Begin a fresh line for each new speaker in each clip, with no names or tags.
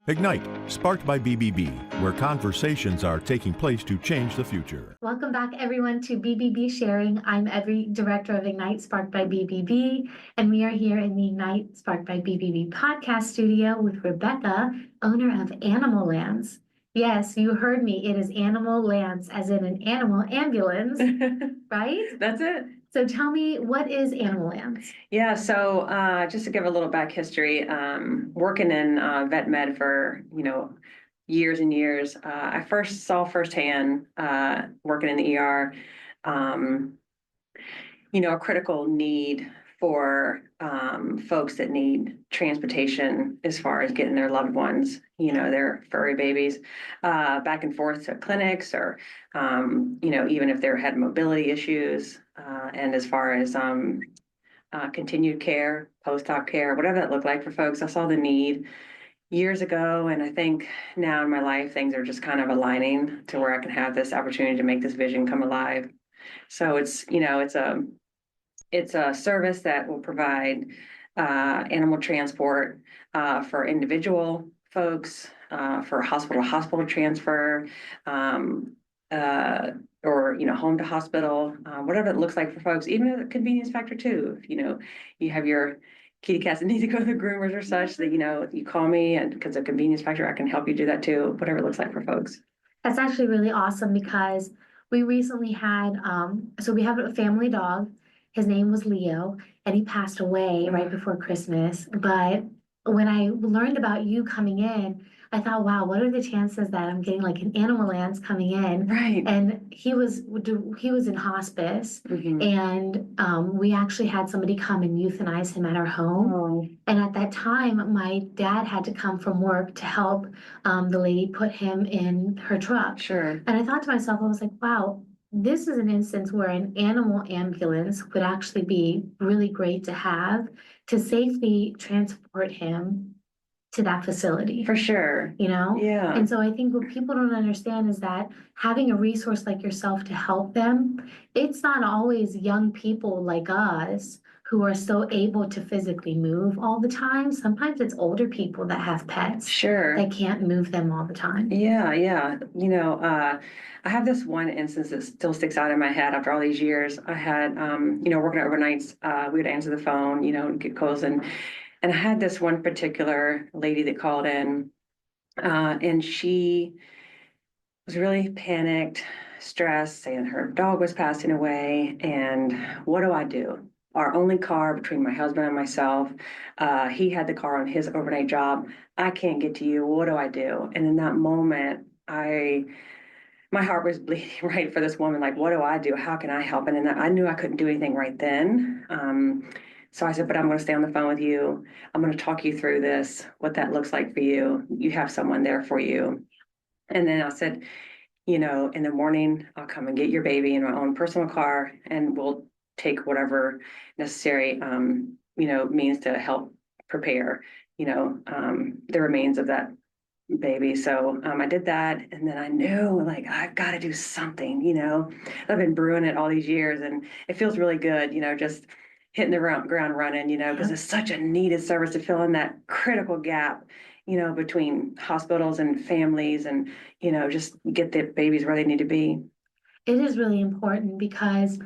Ignite, sparked by BBB, where conversations are taking place to change the future.
Welcome back, everyone, to BBB Sharing. I'm Evie, Director of Ignite, sparked by BBB, and we are here in the Ignite, sparked by BBB podcast studio with Rebecca, owner of Animalance. Yes, you heard me. It is Animalance, as in an animal ambulance, right?
That's it.
So tell me, what is Animalance?
Yeah, so just to give a little back history, working in vet med for, years and years, I first saw firsthand working in the ER, a critical need for folks that need transportation as far as getting their loved ones, their furry babies, back and forth to clinics or, even if they're had mobility issues, and as far as continued care, post-op care, whatever that looked like for folks. I saw the need years ago, and I think now in my life, things are just kind of aligning to where I can have this opportunity to make this vision come alive. So it's a service that will provide animal transport for individual folks, for hospital-to-hospital transfer, or home to hospital, whatever it looks like for folks, even a convenience factor too. If you have your kitty cats that need to go to the groomers or such, that you call me, and because of convenience factor, I can help you do that too, whatever it looks like for folks.
That's actually really awesome because we recently had, so we have a family dog. His name was Leo, and he passed away right before Christmas. But when I learned about you coming in, I thought, wow, what are the chances that I'm getting like an Animalance coming in?
Right.
And he was in hospice, and we actually had somebody come and euthanize him at our home.
Oh.
And at that time, my dad had to come from work to help the lady put him in her truck.
Sure.
And I thought to myself, I was like, wow, this is an instance where an animal ambulance would actually be really great to have to safely transport him to that facility.
For sure. Yeah.
And so I think what people don't understand is that having a resource like yourself to help them, it's not always young people like us who are so able to physically move all the time. Sometimes it's older people that have pets.
Sure.
That can't move them all the time.
Yeah. I have this one instance that still sticks out in my head after all these years. I had, working overnights, we would answer the phone, and get calls, and I had this one particular lady that called in, and she was really panicked, stressed, saying her dog was passing away, and what do I do? Our only car between my husband and myself, he had the car on his overnight job. I can't get to you. What do I do? And in that moment, my heart was bleeding right for this woman. Like, what do I do? How can I help? And I knew I couldn't do anything right then. So I said, but I'm going to stay on the phone with you. I'm going to talk you through this, what that looks like for you. You have someone there for you. And then I said, in the morning, I'll come and get your baby in my own personal car, and we'll take whatever necessary, means to help prepare, the remains of that baby. So I did that, and then I knew, like, I've got to do something. I've been brewing it all these years, and it feels really good, just hitting the ground running, because it's such a needed service to fill in that critical gap, between hospitals and families, and just get the babies where they need to be.
It is really important because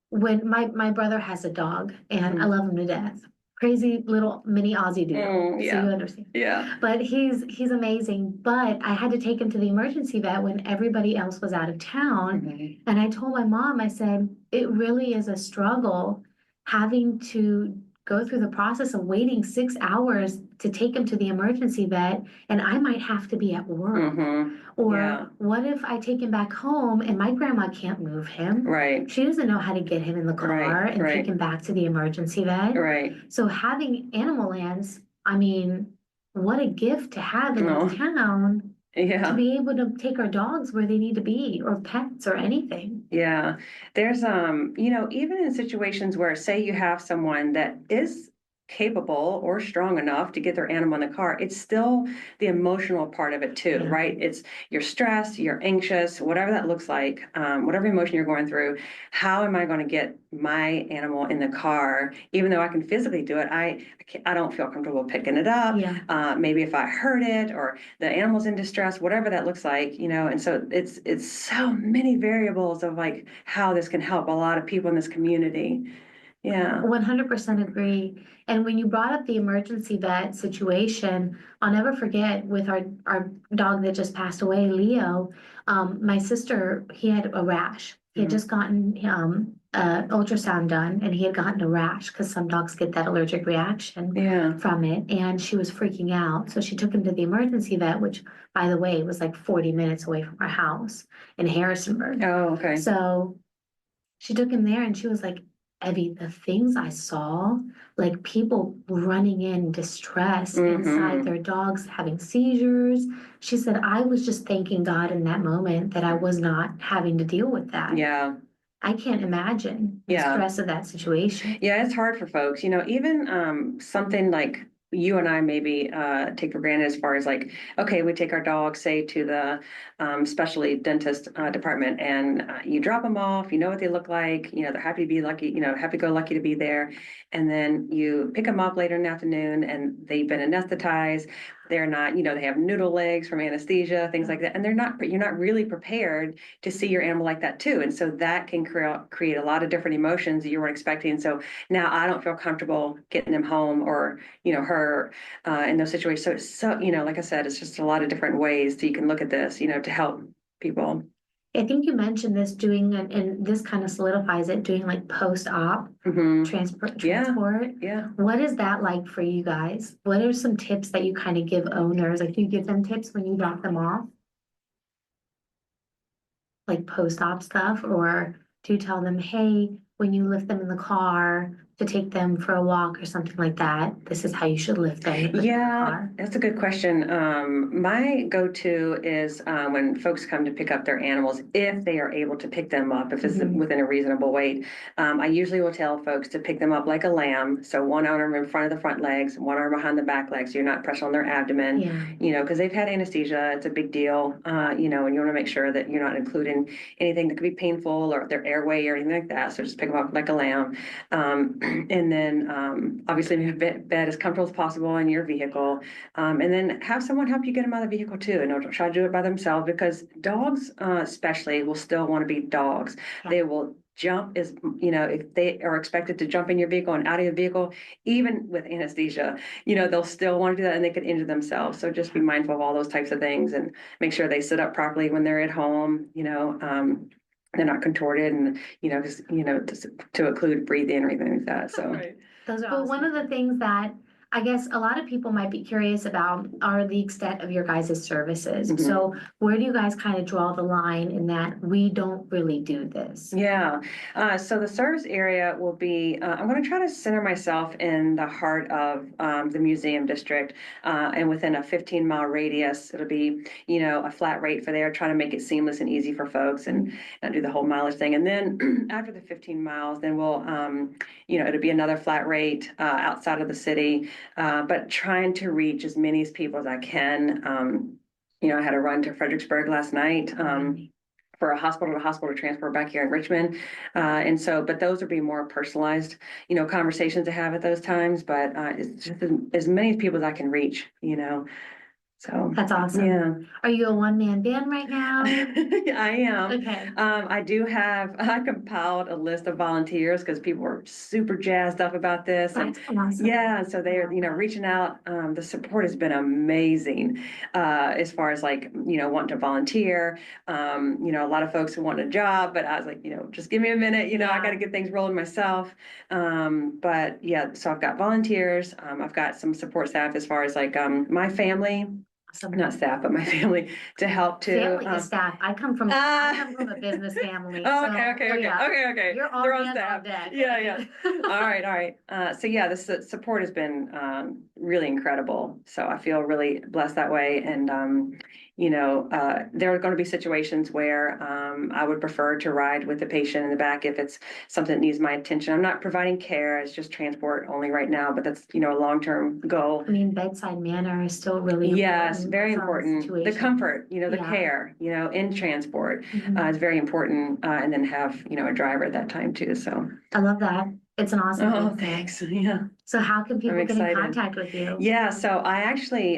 when my brother has a dog, and I love him to death. Crazy little mini Aussie doodle.
Yeah.
So you understand.
Yeah.
But he's amazing. But I had to take him to the emergency vet when everybody else was out of town. And I told my mom, I said, it really is a struggle having to go through the process of waiting 6 hours to take him to the emergency vet, and I might have to be at work. Or what if I take him back home and my grandma can't move him?
Right.
She doesn't know how to get him in the car and take him back to the emergency vet.
Right.
So having Animalance, I mean, what a gift to have in the town.
Yeah.
To be able to take our dogs where they need to be, or pets, or anything.
Yeah. There's, even in situations where, say you have someone that is capable or strong enough to get their animal in the car, it's still the emotional part of it too,
Yeah.
right? It's you're stressed, you're anxious, whatever that looks like, whatever emotion you're going through. How am I going to get my animal in the car, even though I can physically do it? I don't feel comfortable picking it up.
Yeah.
Maybe if I hurt it or the animal's in distress, whatever that looks like, and so it's so many variables of like how this can help a lot of people in this community. Yeah.
100% agree. And when you brought up the emergency vet situation, I'll never forget with our dog that just passed away, Leo. My sister, he had a rash. He had just gotten ultrasound done, and he had gotten a rash because some dogs get that allergic reaction
Yeah.
from it. And she was freaking out, so she took him to the emergency vet, which, by the way, was like 40 minutes away from our house in Harrisonburg.
Oh, okay.
So she took him there, and she was like, Evie, the things I saw, like people running in distress inside their dogs, having seizures. She said, I was just thanking God in that moment that I was not having to deal with that.
Yeah.
I can't imagine the stress of that situation.
Yeah, it's hard for folks, even something like you and I maybe take for granted as far as like, okay, we take our dog, say, to the specialty dentist department, and you drop them off, you know what they look like, they're happy to be lucky, happy go lucky to be there. And then you pick them up later in the afternoon and they've been anesthetized. They're not, they have noodle legs from anesthesia, things like that. And you're not really prepared to see your animal like that too. And so that can create a lot of different emotions that you weren't expecting. So now I don't feel comfortable getting them home or, her in those situations. So, like I said, it's just a lot of different ways that you can look at this, to help people.
I think you mentioned this doing, and this kind of solidifies it, doing like post-op transport.
Yeah.
What is that like for you guys? What are some tips that you kind of give owners? Like, do you give them tips when you drop them off? Like post-op stuff? Or do you tell them, hey, when you lift them in the car to take them for a walk or something like that, this is how you should lift them in the car?
That's a good question. My go-to is when folks come to pick up their animals, if they are able to pick them up, if it's within a reasonable weight. I usually will tell folks to pick them up like a lamb. So one arm in front of the front legs, one arm behind the back legs. So you're not pressing on their abdomen, because they've had anesthesia. It's a big deal, and you want to make sure that you're not including anything that could be painful or their airway or anything like that. So just pick them up like a lamb. And then obviously make a bed as comfortable as possible in your vehicle. And then have someone help you get them out of the vehicle too. And don't try to do it by themselves, because dogs especially will still want to be dogs. They will jump if they are expected to jump in your vehicle and out of your vehicle, even with anesthesia, they'll still want to do that, and they could injure themselves. So just be mindful of all those types of things and make sure they sit up properly when they're at home, they're not contorted, and just to include breathing or anything like that. So
Those are awesome. One of the things that I guess a lot of people might be curious about are the extent of your guys' services. So where do you guys kind of draw the line in that we don't really do this?
Yeah. So the service area will be, I'm going to try to center myself in the heart of the museum district, and within a 15-mile radius. It'll be, a flat rate for there, trying to make it seamless and easy for folks and not do the whole mileage thing. And then after the 15 miles, then we'll, it'll be another flat rate outside of the city. But trying to reach as many people as I can. I had a run to Fredericksburg last night for a hospital-to-hospital transport back here in Richmond. But those would be more personalized, conversations to have at those times. But it's just as many people as I can reach, So
that's awesome.
Yeah.
Are you a one-man band right now?
I am.
Okay.
I compiled a list of volunteers because people were super jazzed up about this.
That's awesome.
Yeah, so they're, reaching out. The support has been amazing as far as wanting to volunteer. A lot of folks who want a job, but I was like, just give me a minute, I got to get things rolling myself. But yeah, so I've got volunteers. I've got some support staff as far as my family. Not staff, but my family to help too.
Family is staff. I come from a business family.
Oh,
so,
okay.
You're all
They're on
hands
staff.
on deck.
Yeah. All right. So yeah, the support has been really incredible. So I feel really blessed that way, and there are going to be situations where I would prefer to ride with the patient in the back if it's something that needs my attention. I'm not providing care, it's just transport only right now, but that's, a long-term goal.
I mean, bedside manner is still really
Yes,
important
very
in some
important. The
situations.
comfort, the
Yeah.
care, in transport
Mhm.
is very important. And then have, a driver at that time too. So.
I love that. It's an awesome
Oh,
business.
thanks. Yeah.
So how can people
I'm
get in
excited.
contact with you?
Yeah, so I actually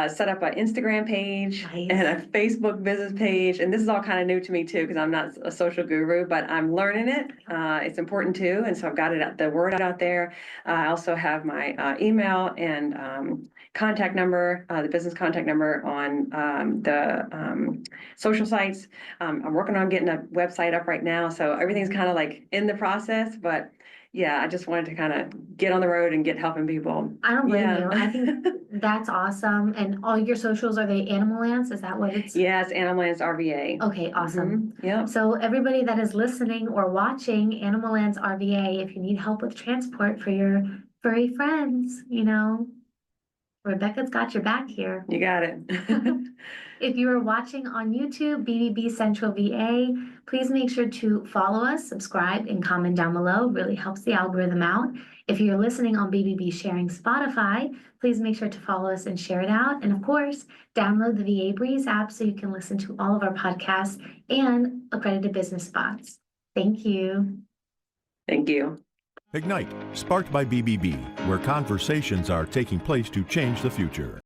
set up an Instagram page
Nice.
and a Facebook business page. And this is all kind of new to me too, because I'm not a social guru, but I'm learning it. It's important too. And so I've got the word out there. I also have my email and contact number, the business contact number on the social sites. I'm working on getting a website up right now. So everything's kind of like in the process, but yeah, I just wanted to kind of get on the road and get helping people.
I don't blame
Yeah.
you. I think that's awesome. And all your socials, are they Animalance? Is that what it's?
Yes, Animalance RVA.
Okay, awesome.
Yeah.
So everybody that is listening or watching Animalance RVA, if you need help with transport for your furry friends, Rebecca's got your back here.
You got it.
If you are watching on YouTube, BBB Central VA, please make sure to follow us, subscribe, and comment down below. It really helps the algorithm out. If you're listening on BBB Sharing Spotify, please make sure to follow us and share it out. And of course, download the VA Breeze app so you can listen to all of our podcasts and accredited business spots. Thank you.
Thank you.
Ignite, sparked by BBB, where conversations are taking place to change the future.